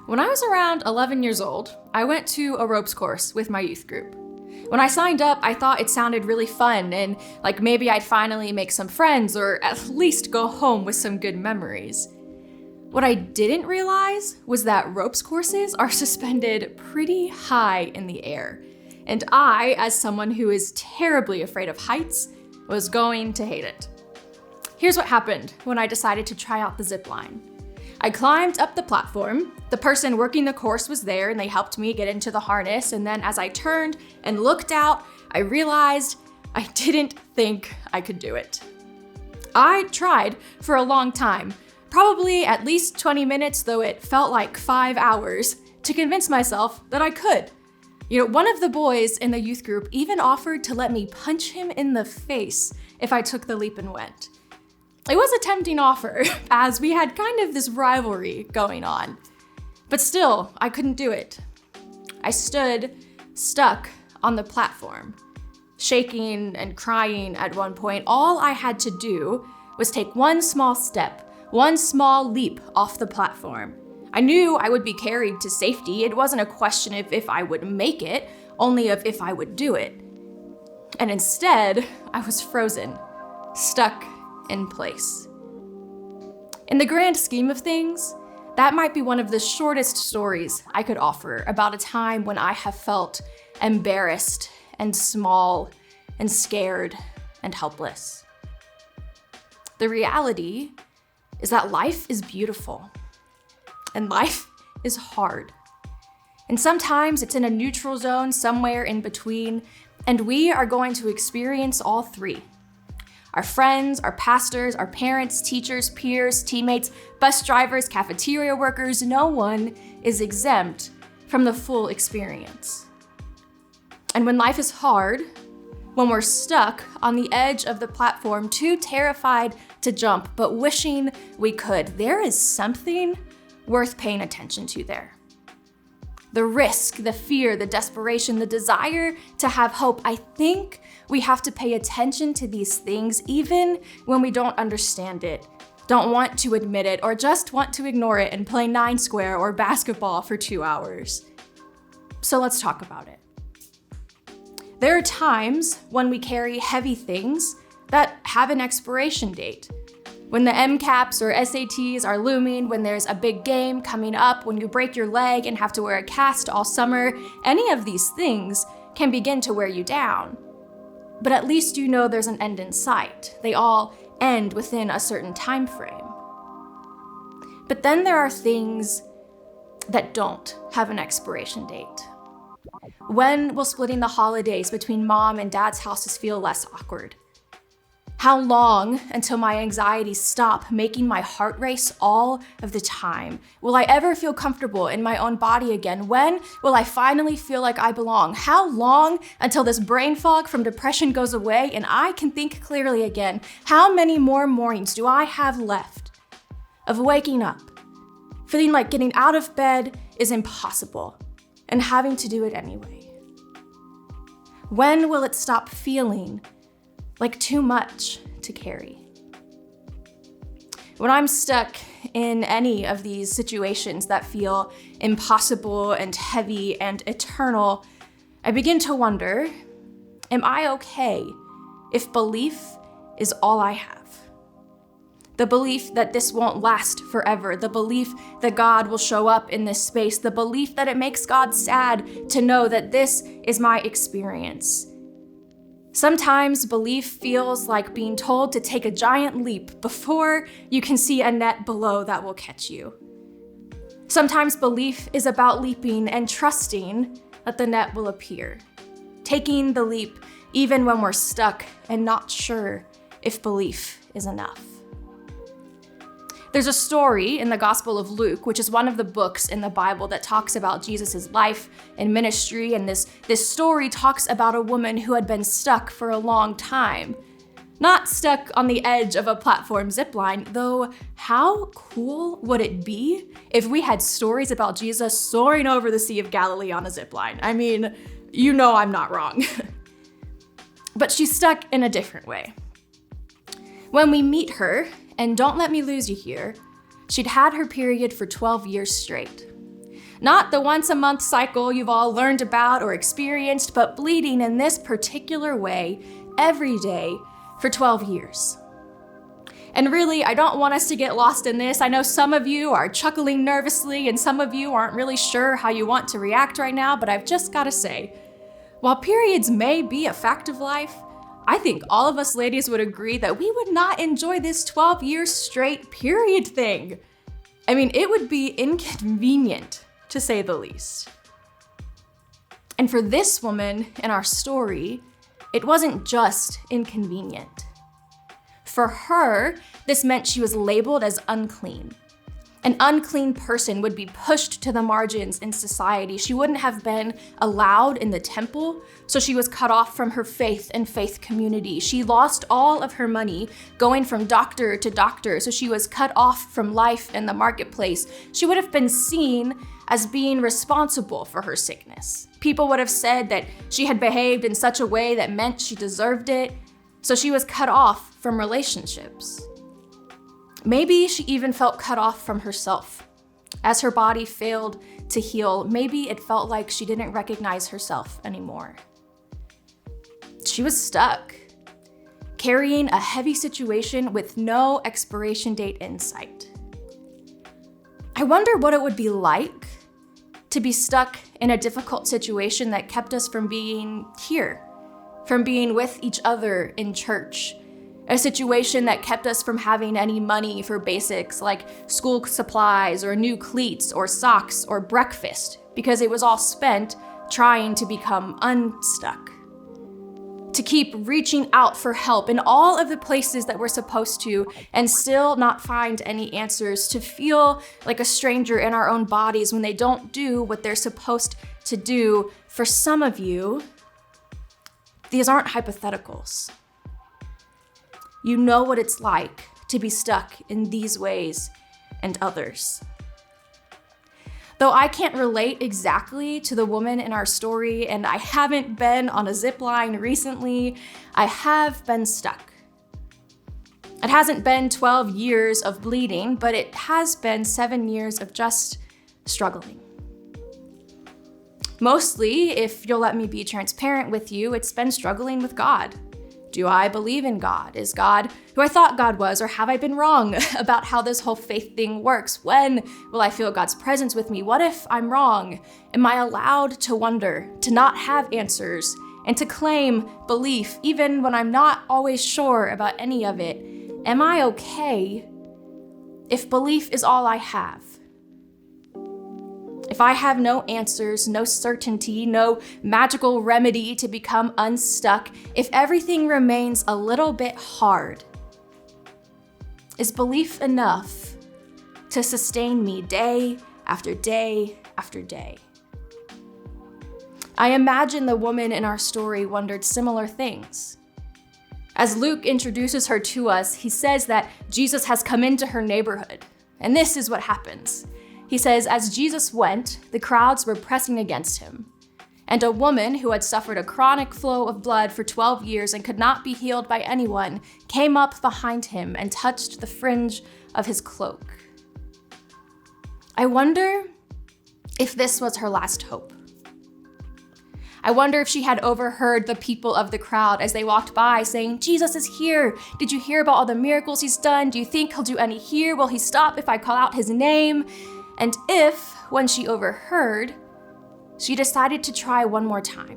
When I was around 11 years old, I went to a ropes course with my youth group. When I signed up, I thought it sounded really fun and like maybe I'd finally make some friends or at least go home with some good memories. What I didn't realize was that ropes courses are suspended pretty high in the air. And I, as someone who is terribly afraid of heights, was going to hate it. Here's what happened when I decided to try out the zip line. I climbed up the platform. The person working the course was there and they helped me get into the harness. And then as I turned and looked out, I realized I didn't think I could do it. I tried for a long time, probably at least 20 minutes, though it felt like 5 hours, to convince myself that I could. One of the boys in the youth group even offered to let me punch him in the face if I took the leap and went. It was a tempting offer, as we had kind of this rivalry going on. But still, I couldn't do it. I stood stuck on the platform, shaking and crying at one point. All I had to do was take one small step, one small leap off the platform. I knew I would be carried to safety. It wasn't a question of if I would make it, only of if I would do it. And instead, I was frozen, stuck in place. In the grand scheme of things, that might be one of the shortest stories I could offer about a time when I have felt embarrassed and small and scared and helpless. The reality is that life is beautiful and life is hard. And sometimes it's in a neutral zone somewhere in between, and we are going to experience all three. Our friends, our pastors, our parents, teachers, peers, teammates, bus drivers, cafeteria workers, no one is exempt from the full experience. And when life is hard, when we're stuck on the edge of the platform, too terrified to jump, but wishing we could, there is something worth paying attention to there. The risk, the fear, the desperation, the desire to have hope. I think we have to pay attention to these things even when we don't understand it, don't want to admit it, or just want to ignore it and play 9 square or basketball for 2 hours. So let's talk about it. There are times when we carry heavy things that have an expiration date. When the MCAPs or SATs are looming, when there's a big game coming up, when you break your leg and have to wear a cast all summer, any of these things can begin to wear you down. But at least you know there's an end in sight. They all end within a certain time frame. But then there are things that don't have an expiration date. When will splitting the holidays between mom and dad's houses feel less awkward? How long until my anxieties stop making my heart race all of the time? Will I ever feel comfortable in my own body again? When will I finally feel like I belong? How long until this brain fog from depression goes away and I can think clearly again? How many more mornings do I have left of waking up, feeling like getting out of bed is impossible and having to do it anyway? When will it stop feeling like too much to carry? When I'm stuck in any of these situations that feel impossible and heavy and eternal, I begin to wonder, am I okay if belief is all I have? The belief that this won't last forever, the belief that God will show up in this space, the belief that it makes God sad to know that this is my experience. Sometimes belief feels like being told to take a giant leap before you can see a net below that will catch you. Sometimes belief is about leaping and trusting that the net will appear. Taking the leap even when we're stuck and not sure if belief is enough. There's a story in the Gospel of Luke, which is one of the books in the Bible that talks about Jesus' life and ministry, and this story talks about a woman who had been stuck for a long time. Not stuck on the edge of a platform zipline, though how cool would it be if we had stories about Jesus soaring over the Sea of Galilee on a zipline? I mean, you know I'm not wrong. But she's stuck in a different way. When we meet her, and don't let me lose you here, she'd had her period for 12 years straight. Not the once-a-month cycle you've all learned about or experienced, but bleeding in this particular way every day for 12 years. And really, I don't want us to get lost in this. I know some of you are chuckling nervously and some of you aren't really sure how you want to react right now, but I've just got to say, while periods may be a fact of life, I think all of us ladies would agree that we would not enjoy this 12 years straight period thing. I mean, it would be inconvenient, to say the least. And for this woman in our story, it wasn't just inconvenient. For her, this meant she was labeled as unclean. An unclean person would be pushed to the margins in society. She wouldn't have been allowed in the temple, so she was cut off from her faith and faith community. She lost all of her money going from doctor to doctor, so she was cut off from life in the marketplace. She would have been seen as being responsible for her sickness. People would have said that she had behaved in such a way that meant she deserved it, so she was cut off from relationships. Maybe she even felt cut off from herself. As her body failed to heal, maybe it felt like she didn't recognize herself anymore. She was stuck, carrying a heavy situation with no expiration date in sight. I wonder what it would be like to be stuck in a difficult situation that kept us from being here, from being with each other in church. A situation that kept us from having any money for basics like school supplies or new cleats or socks or breakfast, because it was all spent trying to become unstuck. To keep reaching out for help in all of the places that we're supposed to and still not find any answers, to feel like a stranger in our own bodies when they don't do what they're supposed to do. For some of you, these aren't hypotheticals. You know what it's like to be stuck in these ways and others. Though I can't relate exactly to the woman in our story, and I haven't been on a zip line recently, I have been stuck. It hasn't been 12 years of bleeding, but it has been 7 years of just struggling. Mostly, if you'll let me be transparent with you, it's been struggling with God. Do I believe in God? Is God who I thought God was, or have I been wrong about how this whole faith thing works? When will I feel God's presence with me? What if I'm wrong? Am I allowed to wonder, to not have answers, and to claim belief even when I'm not always sure about any of it? Am I okay if belief is all I have? If I have no answers, no certainty, no magical remedy to become unstuck, if everything remains a little bit hard, is belief enough to sustain me day after day after day? I imagine the woman in our story wondered similar things. As Luke introduces her to us, he says that Jesus has come into her neighborhood, and this is what happens. He says, as Jesus went, the crowds were pressing against him, and a woman who had suffered a chronic flow of blood for 12 years and could not be healed by anyone came up behind him and touched the fringe of his cloak. I wonder if this was her last hope. I wonder if she had overheard the people of the crowd as they walked by saying, Jesus is here. Did you hear about all the miracles he's done? Do you think he'll do any here? Will he stop if I call out his name? And if, when she overheard, she decided to try one more time.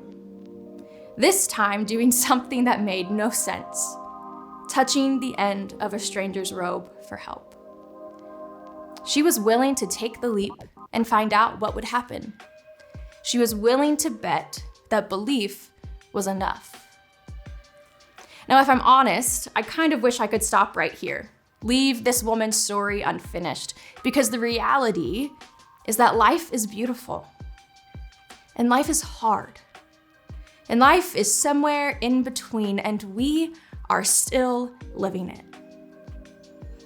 This time doing something that made no sense, touching the end of a stranger's robe for help. She was willing to take the leap and find out what would happen. She was willing to bet that belief was enough. Now, if I'm honest, I kind of wish I could stop right here. Leave this woman's story unfinished, because the reality is that life is beautiful and life is hard and life is somewhere in between, and we are still living it.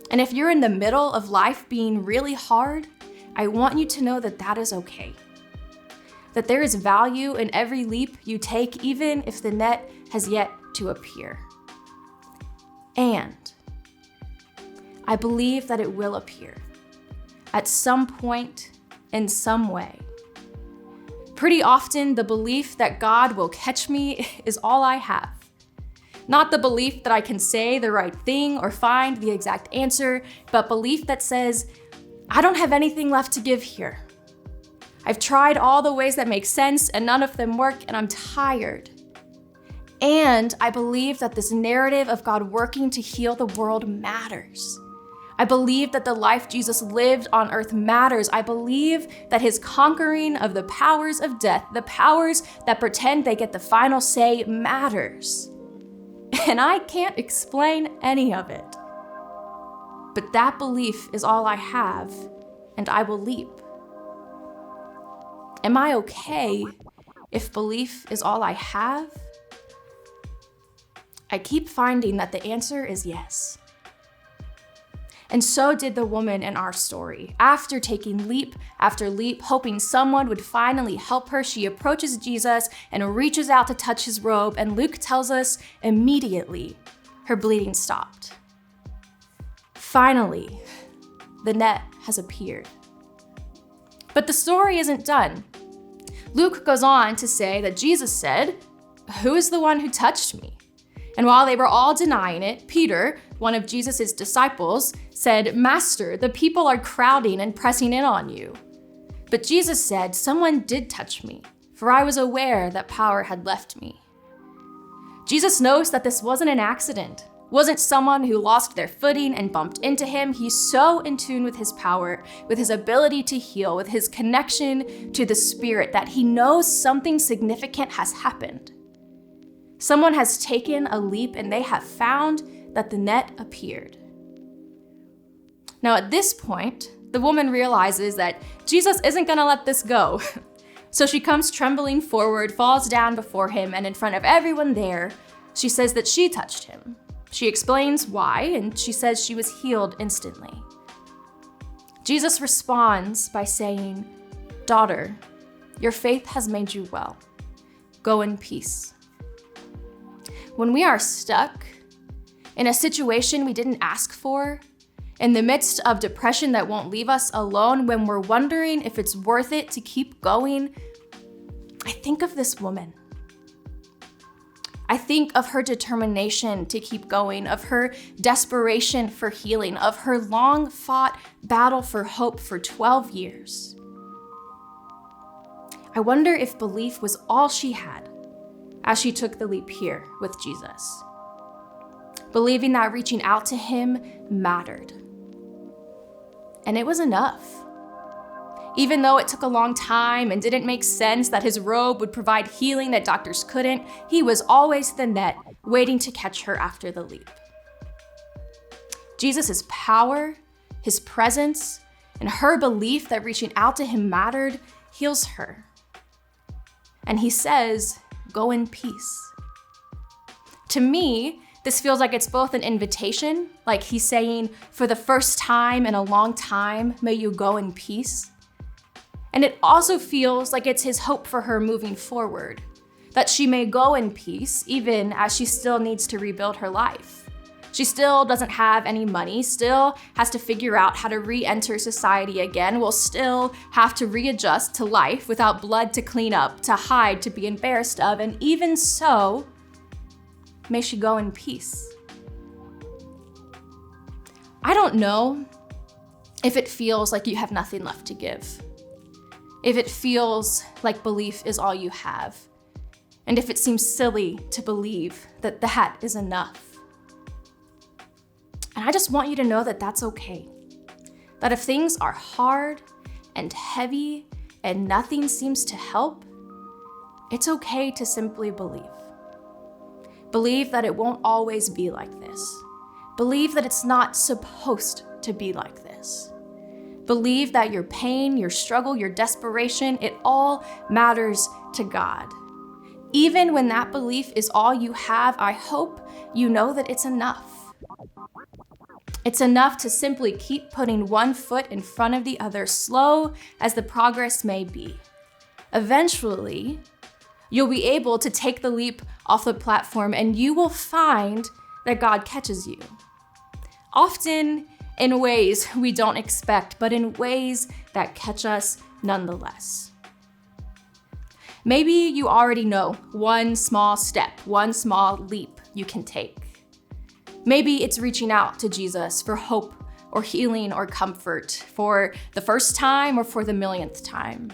And if you're in the middle of life being really hard, I want you to know that that is okay. That there is value in every leap you take, even if the net has yet to appear. And I believe that it will appear at some point, in some way, Pretty often, the belief that God will catch me is all I have. Not the belief that I can say the right thing or find the exact answer, but belief that says, I don't have anything left to give here. I've tried all the ways that make sense and none of them work, and I'm tired. And I believe that this narrative of God working to heal the world matters. I believe that the life Jesus lived on earth matters. I believe that his conquering of the powers of death, the powers that pretend they get the final say, matters. And I can't explain any of it. But that belief is all I have, and I will leap. Am I okay if belief is all I have? I keep finding that the answer is yes. And so did the woman in our story. After taking leap after leap, hoping someone would finally help her, she approaches Jesus and reaches out to touch his robe, and Luke tells us immediately her bleeding stopped. Finally, the net has appeared. But the story isn't done. Luke goes on to say that Jesus said, "Who is the one who touched me?" And while they were all denying it, Peter, one of Jesus' disciples, said, "Master, the people are crowding and pressing in on you." But Jesus said, "Someone did touch me, for I was aware that power had left me." Jesus knows that this wasn't an accident, wasn't someone who lost their footing and bumped into him. He's so in tune with his power, with his ability to heal, with his connection to the Spirit, that he knows something significant has happened. Someone has taken a leap and they have found that the net appeared. Now at this point, the woman realizes that Jesus isn't gonna let this go. So she comes trembling forward, falls down before him, and in front of everyone there, she says that she touched him. She explains why, and she says she was healed instantly. Jesus responds by saying, "Daughter, your faith has made you well. Go in peace." When we are stuck in a situation we didn't ask for, in the midst of depression that won't leave us alone, when we're wondering if it's worth it to keep going, I think of this woman. I think of her determination to keep going, of her desperation for healing, of her long-fought battle for hope for 12 years. I wonder if belief was all she had as she took the leap here with Jesus, believing that reaching out to him mattered. And it was enough. Even though it took a long time and didn't make sense that his robe would provide healing that doctors couldn't, he was always the net waiting to catch her after the leap. Jesus' power, his presence, and her belief that reaching out to him mattered heals her. And he says, "Go in peace." To me, this feels like it's both an invitation, like he's saying, for the first time in a long time, may you go in peace. And it also feels like it's his hope for her moving forward, that she may go in peace even as she still needs to rebuild her life. She still doesn't have any money, still has to figure out how to re-enter society again, will still have to readjust to life without blood to clean up, to hide, to be embarrassed of, and even so, may she go in peace. I don't know if it feels like you have nothing left to give, if it feels like belief is all you have, and if it seems silly to believe that that is enough. And I just want you to know that that's okay. That if things are hard and heavy and nothing seems to help, it's okay to simply believe. Believe that it won't always be like this. Believe that it's not supposed to be like this. Believe that your pain, your struggle, your desperation, it all matters to God. Even when that belief is all you have, I hope you know that it's enough. It's enough to simply keep putting one foot in front of the other, slow as the progress may be. Eventually, you'll be able to take the leap off the platform and you will find that God catches you. Often in ways we don't expect, but in ways that catch us nonetheless. Maybe you already know one small step, one small leap you can take. Maybe it's reaching out to Jesus for hope or healing or comfort for the first time or for the millionth time.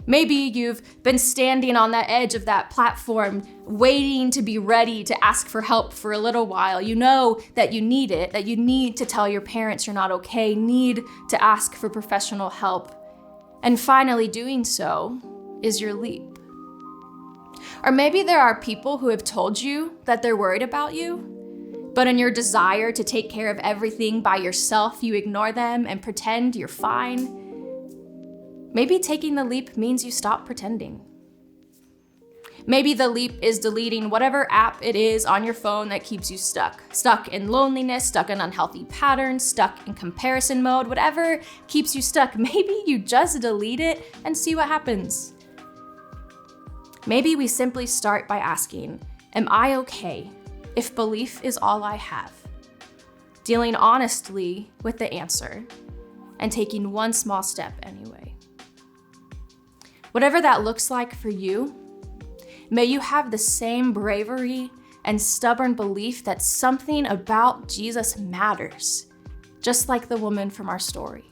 Maybe you've been standing on the edge of that platform, waiting to be ready to ask for help for a little while. You know that you need it, that you need to tell your parents you're not okay, need to ask for professional help. And finally doing so is your leap. Or maybe there are people who have told you that they're worried about you, but in your desire to take care of everything by yourself, you ignore them and pretend you're fine. Maybe taking the leap means you stop pretending. Maybe the leap is deleting whatever app it is on your phone that keeps you stuck in loneliness, stuck in unhealthy patterns, stuck in comparison mode, whatever keeps you stuck. Maybe you just delete it and see what happens. Maybe we simply start by asking, am I okay if belief is all I have? Dealing honestly with the answer and taking one small step anyway. Whatever that looks like for you, may you have the same bravery and stubborn belief that something about Jesus matters, just like the woman from our story.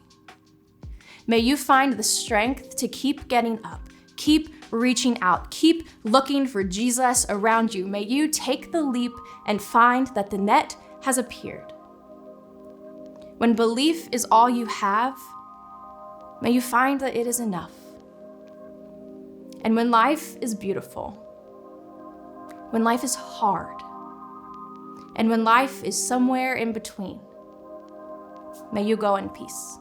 May you find the strength to keep getting up, keep reaching out, keep looking for Jesus around you. May you take the leap and find that the net has appeared. When belief is all you have, may you find that it is enough. And when life is beautiful, when life is hard, and when life is somewhere in between, may you go in peace.